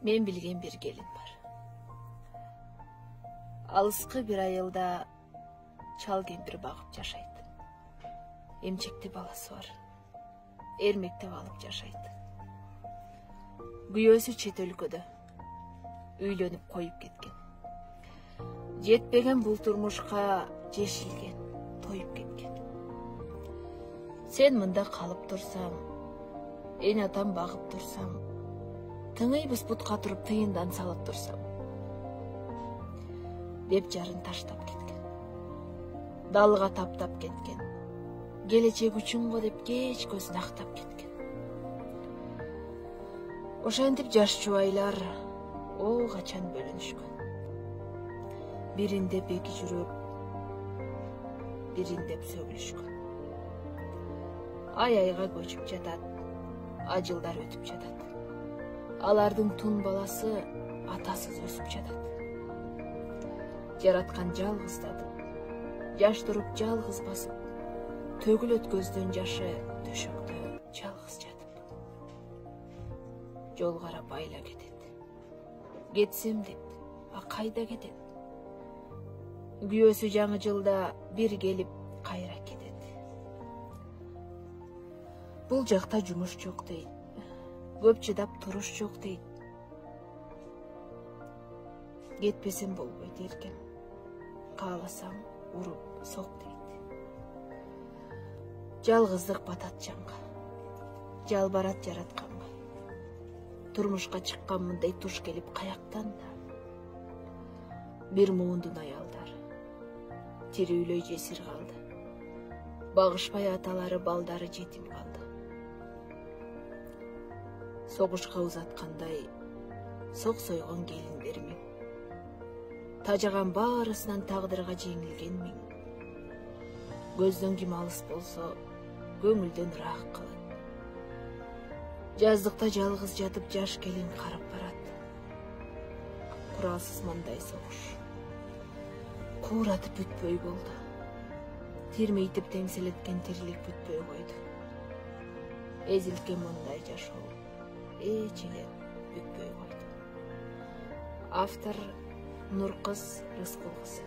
Мен билген bir gelin бар. Алыскы bir айылда чал кемпир багып жашайт. Эмчекте баласы бар. Эрмектеп алып жашайт. Күйөөсү чет өлкөдө. Үйлөнүп коюп кеткен. Жетпеген бул турмушка жешилген, тоюп кеткен. Сен мында калып турсаң, эн атам багып турсаң, тыңыйбыз бутка туруп тыйындан салып турсаң, деп жарын таштап кеткен. Далга таптап кеткен. Келечек үчүн го деп кеч көзүн актап кеткен. Ошентип жаш жубайлар о качан бөлүнүшкөн. Биринде эки жүрөк, биринде сөгүлүшкөн. Ай айга көчүп жатат, ажылдар өтүп жатат. Алардын тун баласы атасыз өсүп жатат. Жараткан жалгыздатып, жаш туруп жалгыз басып, төгүлөт көздөн жашы төшөктө жалгыз жатып. Жол карап айла кетет. Кетсем дейт, а кайда кетет? Күйөөсү жаңы жылда бир келип кайра кетет. Бул жакта жумуш жок дейт. Көп чыдап туруш жок дейт. Кетпесем болбойт эркем. Кааласаң уруп сок дейт. Жалгыздык батат жанга. Жалбарат жаратканга. Турмушка чыккан мындай туш келип каяктан да. Бир муундун аялдар. Тирүүлөй жесир калды. Багышпай аталары балдары жетим калды. Согушка узаткандай сок сойгон келиндермин. Тажаган баарысынан тагдырга жеңилгенмин. Көздөн ким алыс болсо, көңүлдөн ырак калат. Жаздыкта жалгыз жатып жаш келин карап барат. Куралсыз мындай согуш. Кууратып бүтпөй болду. Тирмейтип темселеткен тирлик бүтпөй койду. Эзилткен мындай жашоо эч эле бүтпөй койду. Автор Нуркыз Рыскул кызы.